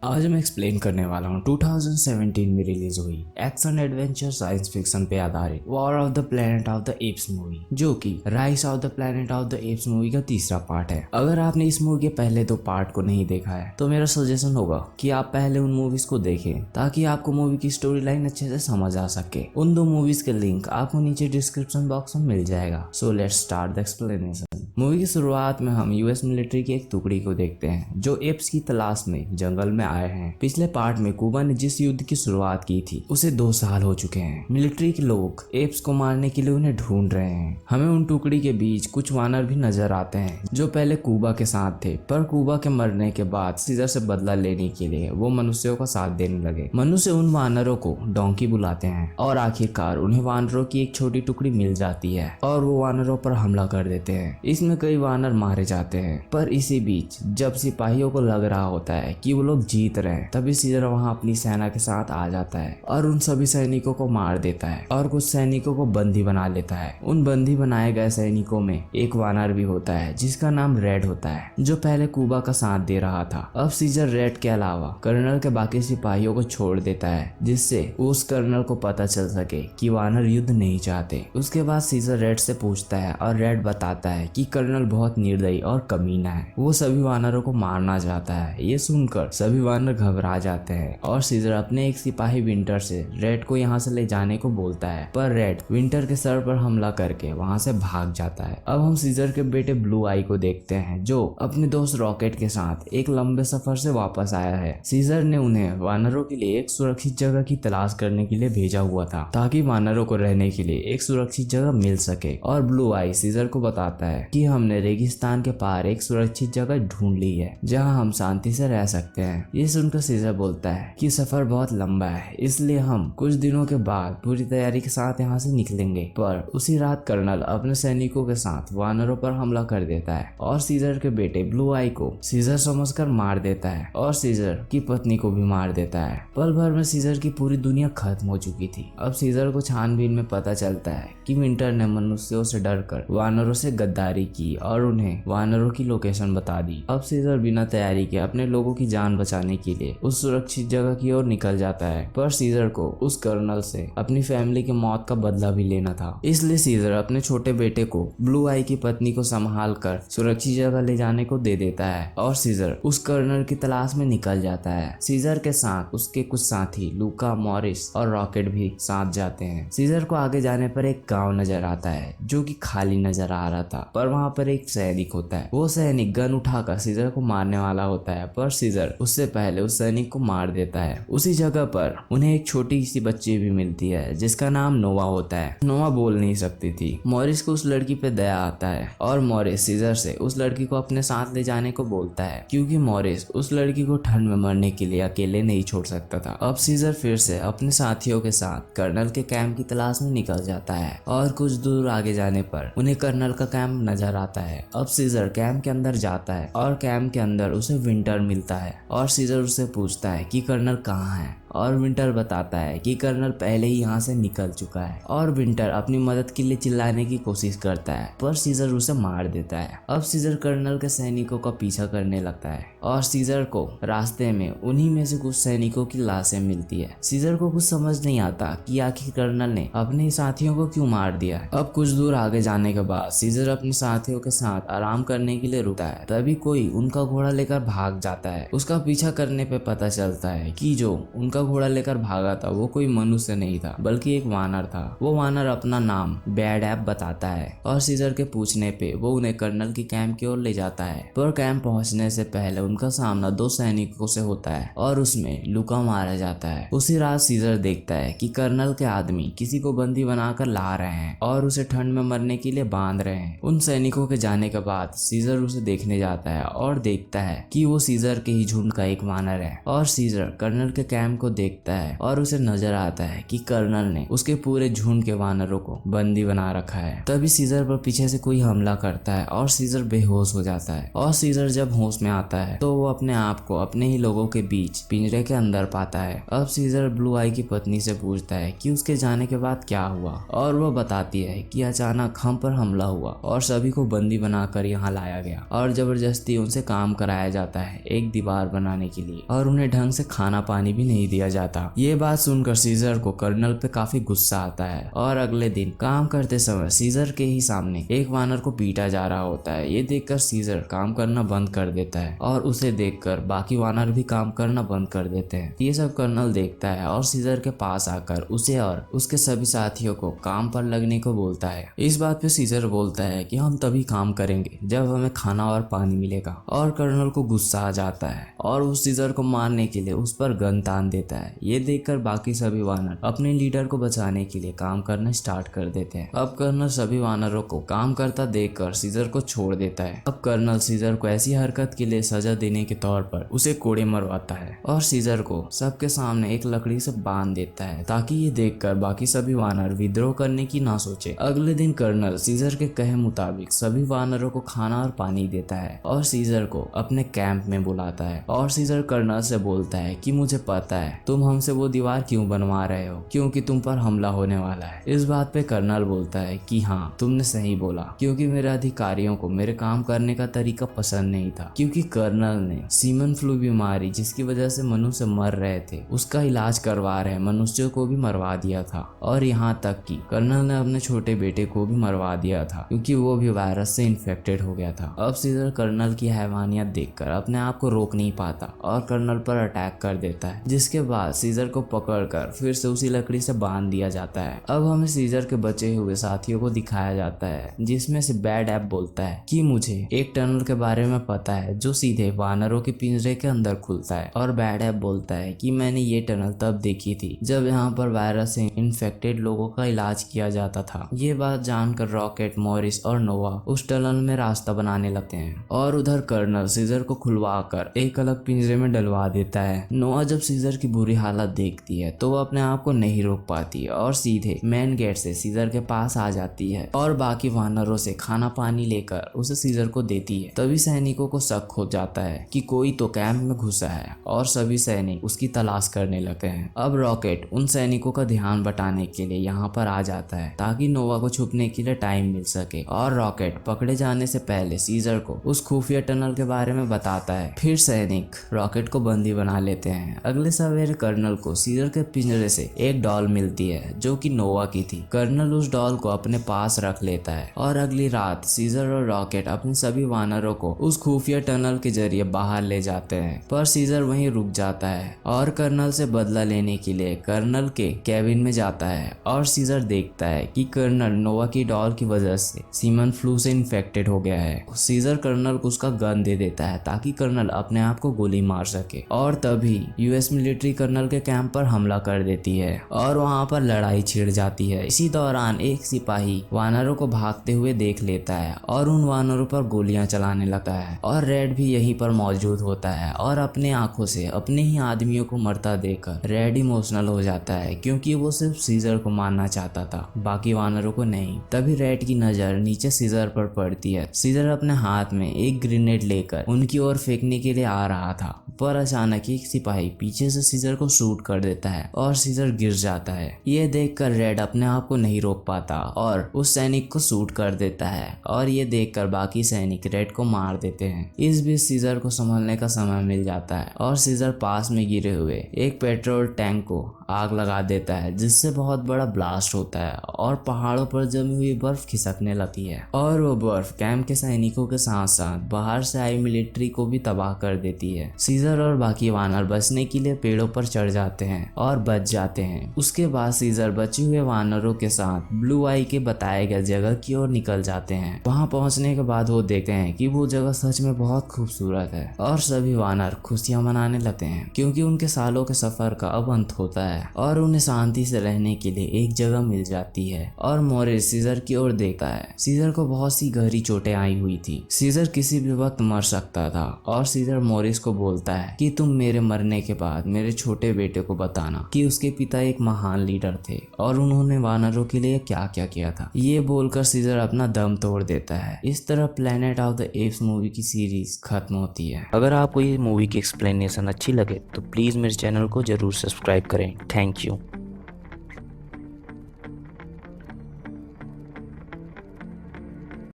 आज मैं एक्सप्लेन करने वाला हूँ 2017 में रिलीज हुई एक्शन एडवेंचर साइंस फिक्शन पे आधारित war of the planet of the apps movie, जो कि rise of the planet of the apps movie का तीसरा पार्ट है। अगर आपने इस मूवी के पहले दो पार्ट को नहीं देखा है तो मेरा सजेशन होगा कि आप पहले उन मूवीज को देखें ताकि आपको मूवी की स्टोरी लाइन अच्छे से समझ आ सके। उन दो मूवीज के लिंक आपको नीचे डिस्क्रिप्शन बॉक्स में मिल जाएगा। So let's start the explanation. Movie की शुरुआत में हम यूएस मिलिट्री की एक टुकड़ी को देखते हैं जो एप्स की तलाश में जंगल में आए हैं। पिछले पार्ट में कुबा ने जिस युद्ध की शुरुआत की थी उसे 2 साल हो चुके हैं। मिलिट्री के लोग एप्स को मारने के लिए उन्हें ढूंढ रहे हैं। हमें उन टुकड़ी के बीच कुछ वानर भी नजर आते हैं जो पहले कुबा के साथ थे, पर कुबा के मरने के बाद सीजर से बदला लेने के लिए वो मनुष्यों का साथ देने लगे। मनुष्य उन वानरों को डोंकी बुलाते हैं और आखिरकार उन्हें वानरों की एक छोटी टुकड़ी मिल जाती है और वो वानरों पर हमला कर देते हैं। इसमें कई वानर मारे जाते हैं, पर इसी बीच जब सिपाहियों को लग रहा होता है कि वो लोग जीत रहे हैं तभी सीजर वहां अपनी सेना के साथ आ जाता है और उन सभी सैनिकों को मार देता है और कुछ सैनिकों को बंदी बना लेता है। उन बंदी बनाए गए सैनिकों में एक वानर भी होता है जिसका नाम रेड होता है, जो पहले कुबा का साथ दे रहा था। अब सीजर रेड के अलावा कर्नल के बाकी सिपाहियों को छोड़ देता है जिससे उस कर्नल को पता चल सके कि वानर युद्ध नहीं चाहते। उसके बाद सीजर रेड से पूछता है और रेड बताता है कि कर्नल बहुत निर्दयी और कमीना है, वो सभी वानरों को मारना चाहता है। ये सुनकर सभी वानर घबरा जाते हैं और सीजर अपने एक सिपाही विंटर से रेड को यहाँ से ले जाने को बोलता है, पर रेड विंटर के सर पर हमला करके वहाँ से भाग जाता है। अब हम सीजर के बेटे ब्लू आई को देखते हैं जो अपने दोस्त रॉकेट के साथ एक लंबे सफर से वापस आया है। सीजर ने उन्हें वानरों के लिए एक सुरक्षित जगह की तलाश करने के लिए भेजा हुआ था ताकि वानरों को रहने के लिए एक सुरक्षित जगह मिल सके। और ब्लू आई सीजर को बताता है कि हमने रेगिस्तान के पार एक सुरक्षित जगह ढूंढ ली है जहाँ हम शांति से रह सकते हैं। ये सुनकर सीजर बोलता है कि सफर बहुत लंबा है, इसलिए हम कुछ दिनों के बाद पूरी तैयारी के साथ यहाँ से निकलेंगे। पर उसी रात कर्नल अपने सैनिकों के साथ वानरों पर हमला कर देता है और सीजर के बेटे ब्लू आई को सीजर समझकर मार देता है और सीजर की पत्नी को भी मार देता है। पल भर में सीजर की पूरी दुनिया खत्म हो चुकी थी। अब सीजर को छानबीन में पता चलता है कि विंटर ने मनुष्यों से डरकर वानरों से गद्दारी की और उन्हें वानरों की लोकेशन बता दी। अब सीजर बिना तैयारी के अपने लोगों की जान बचाने के लिए उस सुरक्षित जगह की ओर निकल जाता है, पर सीजर को उस कर्नल से अपनी फैमिली की मौत का बदला भी लेना था। इसलिए सीजर अपने छोटे बेटे को ब्लू आई की पत्नी को संभाल कर सुरक्षित जगह ले जाने को दे देता है और सीजर उस कर्नल की तलाश में निकल जाता है। सीजर के साथ उसके कुछ साथी लूका, मॉरिस और रॉकेट भी साथ जाते हैं। सीजर को आगे जाने पर एक गाँव नजर आता है जो कि खाली नजर आ रहा था, पर वहाँ पर एक सैनिक होता है। वो सैनिक गन उठाकर सीजर को मारने वाला होता है, पर सीजर उससे पहले उस सैनिक को मार देता है। उसी जगह पर उन्हें एक छोटी सी बच्ची भी मिलती है जिसका नाम नोवा होता है। नोवा बोल नहीं सकती थी। मॉरिस को उस लड़की पे दया आता है और मॉरिस सीजर से उस लड़की को अपने साथ ले जाने को बोलता है क्योंकि मॉरिस उस लड़की को ठंड में मरने के लिए अकेले नहीं छोड़ सकता था। अब सीजर फिर से अपने साथियों के साथ कर्नल के कैंप की तलाश में निकल जाता है और कुछ दूर आगे जाने पर उन्हें कर्नल का कैंप नजर आता है। अब सीजर कैंप के अंदर जाता है और कैंप के अंदर उसे विंटर मिलता है और सीजर उससे पूछता है कि कर्नल कहाँ है और विंटर बताता है कि कर्नल पहले ही यहाँ से निकल चुका है। और विंटर अपनी मदद के लिए चिल्लाने की कोशिश करता है, पर सीजर उसे मार देता है। अब सीजर कर्नल के सैनिकों का पीछा करने लगता है और सीजर को रास्ते में उन्हीं में से कुछ सैनिकों की लाशें मिलती है। सीजर को कुछ समझ नहीं आता कि आखिर कर्नल ने अपने साथियों को क्यों मार दिया। अब कुछ दूर आगे जाने के बाद सीजर अपने साथियों के साथ आराम करने के लिए रुकता है, तभी कोई उनका घोड़ा लेकर भाग जाता है। उसका पीछा करने पे पता चलता है कि जो उनका घोड़ा लेकर भागा था वो कोई मनुष्य नहीं था बल्कि एक वानर था। वो वानर अपना नाम बैड ऐप बताता है और सीजर के पूछने पे वो उन्हें कर्नल की कैंप की ओर ले जाता है, पर कैंप पहुंचने से पहले उनका सामना 2 सैनिकों से होता है और उसमें लुका मारा जाता है। उसी रात सीजर देखता है कि कर्नल के आदमी किसी को बंदी बनाकर ला रहे हैं और उसे ठंड में मरने के लिए बांध रहे हैं। उन सैनिकों के जाने के बाद सीजर उसे देखने जाता है और देखता है कि वो सीजर के ही झुंड का एक वानर है और सीजर कर्नल के कैंप को को देखता है और उसे नजर आता है कि कर्नल ने उसके पूरे झुंड के वानरों को बंदी बना रखा है। तभी सीजर पर पीछे से कोई हमला करता है और सीजर बेहोश हो जाता है। और सीजर जब होश में आता है तो वो अपने आप को अपने ही लोगों के बीच पिंजरे के अंदर पाता है। अब सीजर ब्लू आई की पत्नी से पूछता है कि उसके जाने के बाद क्या हुआ, और वो बताती है कि अचानक हम पर हमला हुआ और सभी को बंदी बनाकर यहाँ लाया गया और जबरदस्ती उनसे काम कराया जाता है एक दीवार बनाने के लिए, और उन्हें ढंग से खाना पानी भी नहीं दिया जाता। ये बात सुनकर सीजर को कर्नल पे काफी गुस्सा आता है और अगले दिन काम करते समय सीजर के ही सामने एक वानर को पीटा जा रहा होता है। ये देखकर सीजर काम करना बंद कर देता है और उसे देखकर बाकी वानर भी काम करना बंद कर देते हैं। ये सब कर्नल देखता है और सीजर के पास आकर उसे और उसके सभी साथियों को काम पर लगने को बोलता है। इस बात पे सीजर बोलता है कि हम तभी काम करेंगे जब हमें खाना और पानी मिलेगा, और कर्नल को गुस्सा आ जाता है और उस सीजर को मारने के लिए उस पर गन तान देता है। ये देखकर बाकी सभी वानर अपने लीडर को बचाने के लिए काम करना स्टार्ट कर देते हैं। अब कर्नल सभी वानरों को काम करता देखकर सीजर को छोड़ देता है। अब कर्नल सीजर को ऐसी हरकत के लिए सजा देने के तौर पर उसे कोड़े मरवाता है और सीजर को सबके सामने एक लकड़ी से बांध देता है ताकि ये देखकर बाकी सभी वानर विद्रोह करने की ना सोचे। अगले दिन कर्नल सीजर के कहे मुताबिक सभी वानरों को खाना और पानी देता है और सीजर को अपने कैंप में बुलाता है। और सीजर कर्नल से बोलता है कि मुझे पता है तुम हमसे वो दीवार क्यों बनवा रहे हो, क्योंकि तुम पर हमला होने वाला है। इस बात पे कर्नल बोलता है कि हाँ तुमने सही बोला, क्योंकि मेरे अधिकारियों को मेरे काम करने का तरीका पसंद नहीं था, क्योंकि कर्नल ने सीमन फ्लू बीमारी जिसकी वजह से मनुष्य मर रहे थे उसका इलाज करवा रहे मनुष्यों को भी मरवा दिया था, और यहाँ तक कि कर्नल ने अपने छोटे बेटे को भी मरवा दिया था क्योंकि वो भी वायरस से इन्फेक्टेड हो गया था। अब सीजर कर्नल की हैवानियत देखकर अपने आप को रोक नहीं पाता और कर्नल पर अटैक कर देता है, जिसके बाद सीजर को पकड़कर फिर से उसी लकड़ी से बांध दिया जाता है। अब हमें सीजर के बचे हुए साथियों को दिखाया जाता है, जिसमें से बैड ऐप बोलता है कि मुझे एक टनल के बारे में पता है जो सीधे वानरों के पिंजरे के अंदर खुलता है, और बैड ऐप बोलता है कि मैंने ये टनल तब देखी थी जब यहाँ पर वायरस से इन्फेक्टेड लोगों का इलाज किया जाता था। ये बात जानकर रॉकेट, मॉरिस और नोवा उस टनल में रास्ता बनाने लगते हैं, और उधर कर्नल सीजर को खुलवा कर एक अलग पिंजरे में डलवा देता है। नोवा जब सीजर की बुरी हालत देखती है तो वो अपने आप को नहीं रोक पाती और सीधे मेन गेट से सीजर के पास आ जाती है और बाकी वानरों से खाना पानी लेकर उसे सीजर को देती है। तभी सैनिकों को शक हो जाता है कि कोई तो कैंप में घुसा है और सभी सैनिक उसकी तलाश करने लगते हैं। अब रॉकेट उन सैनिकों का ध्यान बटाने के लिए यहाँ पर आ जाता है ताकि नोवा को छुपने के लिए टाइम मिल सके, और रॉकेट पकड़े जाने से पहले सीजर को उस खुफिया टनल के बारे में बताता है। फिर सैनिक रॉकेट को बंदी बना लेते हैं। अगले सवेरे कर्नल को सीजर के पिंजरे से एक डॉल मिलती है जो कि नोवा की थी। कर्नल उस डॉल को अपने पास रख लेता है और अगली रात सीजर और रॉकेट अपने सभी वानरों को उस खुफिया टनल के जरिए बाहर ले जाते हैं, पर सीजर वहीं रुक जाता है और कर्नल से बदला लेने के लिए कर्नल के कैबिन में जाता है। और सीजर देखता है कि कर्नल नोवा की डॉल की वजह से सीमन फ्लू से इन्फेक्टेड हो गया है। सीजर कर्नल को उसका गन दे देता है ताकि कर्नल अपने आप को गोली मार सके, और तभी यूएस मिलिट्री कर्नल के कैंप पर हमला कर देती है और वहां पर लड़ाई छिड़ जाती है। इसी दौरान एक सिपाही वानरों को भागते हुए देख लेता है और उन वानरों पर गोलियां चलाने लगता है, और रेड भी यहीं पर मौजूद होता है और अपने आंखों से अपने ही आदमियों को मरता देखकर रेड इमोशनल हो जाता है क्योंकि वो सिर्फ सीजर को मारना चाहता था, बाकी वानरों को नहीं। तभी रेड की नजर नीचे सीजर पर पड़ती है। सीजर अपने हाथ में एक ग्रेनेड लेकर उनकी ओर फेंकने के लिए आ रहा था, पर अचानक एक सिपाही पीछे से सीजर को शूट कर देता है और सीजर गिर जाता है। ये देखकर रेड अपने आप को नहीं रोक पाता और उस सैनिक को शूट कर देता है, और ये देखकर बाकी सैनिक रेड को मार देते हैं। इस बीच सीजर को संभलने का समय मिल जाता है और सीजर पास में गिरे हुए एक पेट्रोल टैंक को आग लगा देता है, जिससे बहुत बड़ा ब्लास्ट होता है और पहाड़ों पर जमी हुई बर्फ खिसकने लगती है, और वो बर्फ कैंप के सैनिकों के साथ साथ बाहर से आई मिलिट्री को भी तबाह कर देती है। सीजर और बाकी वानर बचने के लिए पेड़ों पर चढ़ जाते हैं और बच जाते हैं। उसके बाद सीजर बचे हुए वानरों के साथ ब्लू आई के बताए गए जगह की ओर निकल जाते हैं। वहां पहुंचने के बाद वो देखते हैं कि वो जगह सच में बहुत खूबसूरत है, और सभी वानर खुशियां मनाने लगते हैं क्योंकि उनके सालों के सफर का अब अंत होता है और उन्हें शांति से रहने के लिए एक जगह मिल जाती है। और मॉरिस सीजर की ओर देखता है। सीजर को बहुत सी गहरी चोटें आई हुई थी, सीजर किसी भी वक्त मर सकता था, और सीजर मॉरिस को बोलता है कि तुम मेरे मरने के बाद मेरे छोटे बेटे को बताना कि उसके पिता एक महान लीडर थे और उन्होंने वानरों के लिए क्या क्या किया था। ये बोलकर सीजर अपना दम तोड़ देता है। इस तरह planet of the apps movie की सीरीज खत्म होती है। अगर आपको ये मूवी की एक्सप्लेनेशन अच्छी लगे तो प्लीज़ मेरे चैनल को ज़रूर सब्सक्राइब करें। Thank you.